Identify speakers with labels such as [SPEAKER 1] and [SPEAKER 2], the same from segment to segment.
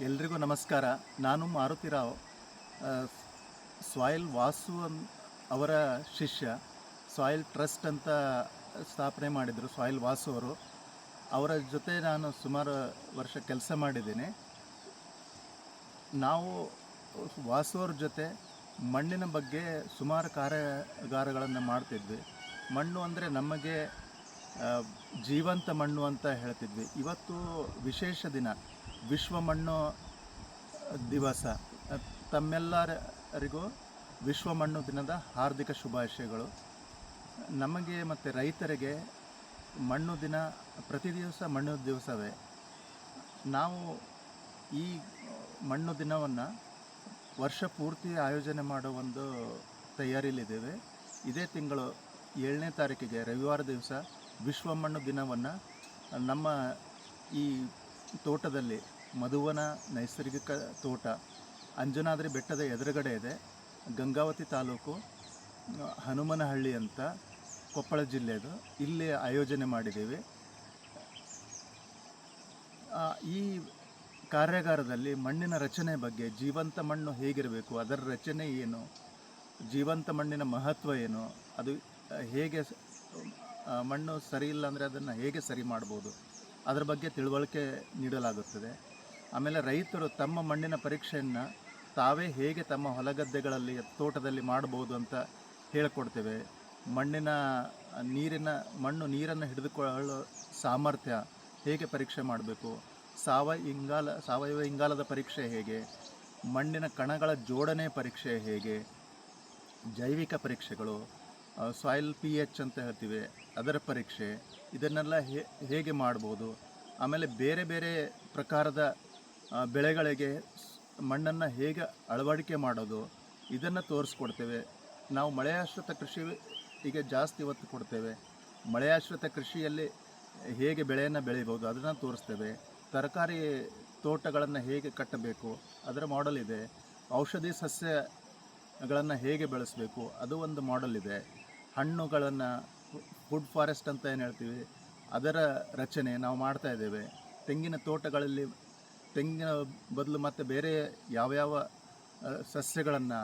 [SPEAKER 1] ಎಲ್ರಿಗೂ ನಮಸ್ಕಾರ. ನಾನು ಮಾರುತಿರಾವ್, ಆ, ಸಾಯಿಲ್ ವಾಸು ಅವರ ಶಿಷ್ಯ. ಸಾಯಿಲ್ ಟ್ರಸ್ಟ್ ಅಂತ ಸ್ಥಾಪನೆ ಮಾಡಿದರು ಸಾಯಿಲ್ ವಾಸು ಅವರು. ಅವರ ಜೊತೆ ನಾನು ಸುಮಾರು ವರ್ಷ ಕೆಲಸ ಮಾಡಿದ್ದೀನಿ. ನಾವು ವಾಸು ಅವ್ರ ಜೊತೆ ಮಣ್ಣಿನ ಬಗ್ಗೆ ಸುಮಾರು ಕಾರ್ಯಾಗಾರಗಳನ್ನು ಮಾಡ್ತಿದ್ವಿ. ಮಣ್ಣು ಅಂದರೆ ನಮಗೆ ಜೀವಂತ ಮಣ್ಣು ಅಂತ ಹೇಳ್ತಿದ್ವಿ. ಇವತ್ತು ವಿಶೇಷ ದಿನ, ವಿಶ್ವ ಮಣ್ಣು ದಿವಸ. ತಮ್ಮೆಲ್ಲರಿಗೂ ವಿಶ್ವ ಮಣ್ಣು ದಿನದ ಹಾರ್ದಿಕ ಶುಭಾಶಯಗಳು. ನಮಗೆ ಮತ್ತು ರೈತರಿಗೆ ಮಣ್ಣು ದಿನ ಪ್ರತಿ ದಿವಸ ಮಣ್ಣು ದಿವಸವೇ. ನಾವು ಈ ಮಣ್ಣು ದಿನವನ್ನು ವರ್ಷ ಪೂರ್ತಿ ಆಯೋಜನೆ ಮಾಡೋ ಒಂದು ತಯಾರಿಯಲ್ಲಿದ್ದೇವೆ. ಇದೇ ತಿಂಗಳು 7ನೇ ತಾರೀಕಿಗೆ ರವಿವಾರ ದಿವಸ ವಿಶ್ವ ಮಣ್ಣು ದಿನವನ್ನು ನಮ್ಮ ಈ ತೋಟದಲ್ಲಿ, ಮಧುವನ ನೈಸರ್ಗಿಕ ತೋಟ, ಅಂಜನಾದ್ರಿ ಬೆಟ್ಟದ ಎದುರುಗಡೆ ಇದೆ, ಗಂಗಾವತಿ ತಾಲೂಕು, ಹನುಮನಹಳ್ಳಿ ಅಂತ, ಕೊಪ್ಪಳ ಜಿಲ್ಲೆದು. ಇಲ್ಲಿ ಆಯೋಜನೆ ಮಾಡಿದ್ದೀವಿ. ಈ ಕಾರ್ಯಾಗಾರದಲ್ಲಿ ಮಣ್ಣಿನ ರಚನೆ ಬಗ್ಗೆ, ಜೀವಂತ ಮಣ್ಣು ಹೇಗಿರಬೇಕು, ಅದರ ರಚನೆ ಏನು, ಜೀವಂತ ಮಣ್ಣಿನ ಮಹತ್ವ ಏನು, ಅದು ಹೇಗೆ ಮಣ್ಣು ಸರಿ ಇಲ್ಲ ಅಂದರೆ ಅದನ್ನು ಹೇಗೆ ಸರಿ ಮಾಡ್ಬೋದು, ಅದರ ಬಗ್ಗೆ ತಿಳುವಳಿಕೆ ನೀಡಲಾಗುತ್ತದೆ. ಆಮೇಲೆ ರೈತರು ತಮ್ಮ ಮಣ್ಣಿನ ಪರೀಕ್ಷೆಯನ್ನು ತಾವೇ ಹೇಗೆ ತಮ್ಮ ಹೊಲಗದ್ದೆಗಳಲ್ಲಿ, ತೋಟದಲ್ಲಿ ಮಾಡ್ಬೋದು ಅಂತ ಹೇಳಿಕೊಡ್ತೇವೆ. ಮಣ್ಣು ನೀರನ್ನು ಹಿಡಿದುಕೊಳ್ಳೋ ಸಾಮರ್ಥ್ಯ ಹೇಗೆ ಪರೀಕ್ಷೆ ಮಾಡಬೇಕು, ಸಾವಯವ ಇಂಗಾಲದ ಪರೀಕ್ಷೆ ಹೇಗೆ, ಮಣ್ಣಿನ ಕಣಗಳ ಜೋಡಣೆ ಪರೀಕ್ಷೆ ಹೇಗೆ, ಜೈವಿಕ ಪರೀಕ್ಷೆಗಳು, ಸಾಯಿಲ್ pH ಅಂತ ಹೇಳ್ತೀವಿ, ಅದರ ಪರೀಕ್ಷೆ, ಇದನ್ನೆಲ್ಲ ಹೇಗೆ ಮಾಡ್ಬೋದು. ಆಮೇಲೆ ಬೇರೆ ಬೇರೆ ಪ್ರಕಾರದ ಬೆಳೆಗಳಿಗೆ ಮಣ್ಣನ್ನು ಹೇಗೆ ಅಳವಡಿಕೆ ಮಾಡೋದು, ಇದನ್ನು ತೋರಿಸ್ಕೊಡ್ತೇವೆ. ನಾವು ಮಳೆಯಾಶ್ರಿತ ಕೃಷಿಗೆ ಜಾಸ್ತಿ ಒತ್ತು ಕೊಡ್ತೇವೆ. ಮಳೆಯಾಶ್ರಿತ ಕೃಷಿಯಲ್ಲಿ ಹೇಗೆ ಬೆಳೆಯನ್ನು ಬೆಳಿಬೋದು ಅದನ್ನು ತೋರಿಸ್ತೇವೆ. ತರಕಾರಿ ತೋಟಗಳನ್ನು ಹೇಗೆ ಕಟ್ಟಬೇಕು ಅದರ ಮಾಡೆಲ್ ಇದೆ. ಔಷಧಿ ಸಸ್ಯಗಳನ್ನು ಹೇಗೆ ಬೆಳೆಸಬೇಕು ಅದು ಒಂದು ಮಾಡೆಲ್ ಇದೆ. ಹಣ್ಣುಗಳನ್ನು, ಫುಡ್ ಫಾರೆಸ್ಟ್ ಅಂತ ಏನು ಹೇಳ್ತೀವಿ, ಅದರ ರಚನೆ ನಾವು ಮಾಡ್ತಾ ಇದ್ದೇವೆ. ತೆಂಗಿನ ತೋಟಗಳಲ್ಲಿ ತೆಂಗಿನ ಬದಲು ಮತ್ತು ಬೇರೆ ಯಾವ್ಯಾವ ಸಸ್ಯಗಳನ್ನು,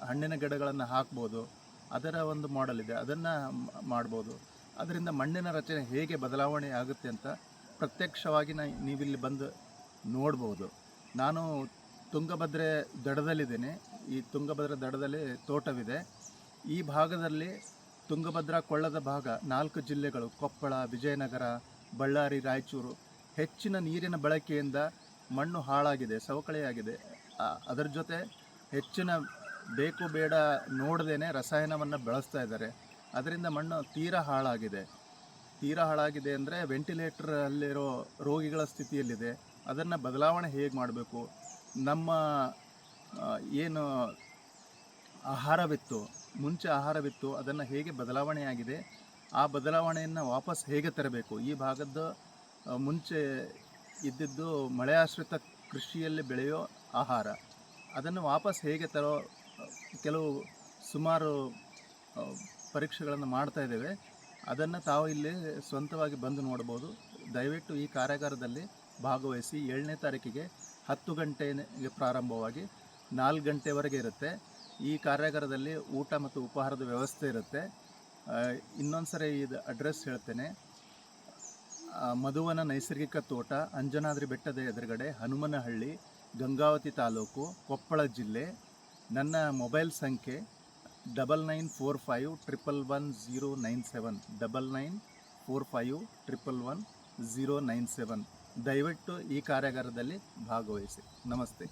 [SPEAKER 1] ಹಣ್ಣಿನ ಗಿಡಗಳನ್ನು ಹಾಕ್ಬೋದು, ಅದರ ಒಂದು ಮಾಡೆಲ್ ಇದೆ, ಅದನ್ನು ಮಾಡ್ಬೋದು. ಅದರಿಂದ ಮಣ್ಣಿನ ರಚನೆ ಹೇಗೆ ಬದಲಾವಣೆ ಆಗುತ್ತೆ ಅಂತ ಪ್ರತ್ಯಕ್ಷವಾಗಿ ನೀವಿಲ್ಲಿ ಬಂದು ನೋಡ್ಬೋದು. ನಾನು ತುಂಗಭದ್ರೆ ದಡದಲ್ಲಿದ್ದೇನೆ. ಈ ತುಂಗಭದ್ರಾ ದಡದಲ್ಲಿ ತೋಟವಿದೆ. ಈ ಭಾಗದಲ್ಲಿ ತುಂಗಭದ್ರಾ ಕೊಳ್ಳದ ಭಾಗ 4 ಜಿಲ್ಲೆಗಳು, ಕೊಪ್ಪಳ, ವಿಜಯನಗರ, ಬಳ್ಳಾರಿ, ರಾಯಚೂರು, ಹೆಚ್ಚಿನ ನೀರಿನ ಬಳಕೆಯಿಂದ ಮಣ್ಣು ಹಾಳಾಗಿದೆ, ಸವಕಳಿಯಾಗಿದೆ. ಅದರ ಜೊತೆ ಹೆಚ್ಚಿನ ಬೇಕು ಬೇಡ ನೋಡದೇನೆ ರಸಾಯನವನ್ನು ಬಳಸ್ತಾ ಇದ್ದಾರೆ. ಅದರಿಂದ ಮಣ್ಣು ತೀರಾ ಹಾಳಾಗಿದೆ ಅಂದರೆ ವೆಂಟಿಲೇಟರಲ್ಲಿರೋ ರೋಗಿಗಳ ಸ್ಥಿತಿಯಲ್ಲಿದೆ. ಅದನ್ನು ಬದಲಾವಣೆ ಹೇಗೆ ಮಾಡಬೇಕು, ನಮ್ಮ ಏನು ಮುಂಚೆ ಆಹಾರವಿತ್ತು ಅದನ್ನು ಹೇಗೆ ಬದಲಾವಣೆಯಾಗಿದೆ, ಆ ಬದಲಾವಣೆಯನ್ನು ವಾಪಸ್ ಹೇಗೆ ತರಬೇಕು. ಈ ಭಾಗದ ಮುಂಚೆ ಇದ್ದಿದ್ದು ಮಳೆಯಾಶ್ರಿತ ಕೃಷಿಯಲ್ಲಿ ಬೆಳೆಯೋ ಆಹಾರ, ಅದನ್ನು ವಾಪಸ್ ಹೇಗೆ ತರೋ ಸುಮಾರು ಪರೀಕ್ಷೆಗಳನ್ನು ಮಾಡ್ತಾ ಇದ್ದೇವೆ. ಅದನ್ನು ತಾವು ಇಲ್ಲಿ ಸ್ವಂತವಾಗಿ ಬಂದು ನೋಡ್ಬೋದು. ದಯವಿಟ್ಟು ಈ ಕಾರ್ಯಾಗಾರದಲ್ಲಿ ಭಾಗವಹಿಸಿ. 7ನೇ ತಾರೀಕಿಗೆ 10 ಗಂಟೆಗೆ ಪ್ರಾರಂಭವಾಗಿ 4 ಗಂಟೆವರೆಗೆ ಇರುತ್ತೆ. ಈ ಕಾರ್ಯಾಗಾರದಲ್ಲಿ ಊಟ ಮತ್ತು ಉಪಹಾರದ ವ್ಯವಸ್ಥೆ ಇರುತ್ತೆ. ಇನ್ನೊಂದು ಸರಿ ಇದು ಅಡ್ರೆಸ್ ಹೇಳ್ತೇನೆ. ಮಧುವನ ನೈಸರ್ಗಿಕ ತೋಟ, ಅಂಜನಾದ್ರಿ ಬೆಟ್ಟದ ಎದುರುಗಡೆ, ಹನುಮನಹಳ್ಳಿ, ಗಂಗಾವತಿ ತಾಲೂಕು, ಕೊಪ್ಪಳ ಜಿಲ್ಲೆ. ನನ್ನ ಮೊಬೈಲ್ ಸಂಖ್ಯೆ 9945111097, 9945111097. ದಯವಿಟ್ಟು ಈ ಕಾರ್ಯಾಗಾರದಲ್ಲಿ ಭಾಗವಹಿಸಿ. ನಮಸ್ತೆ.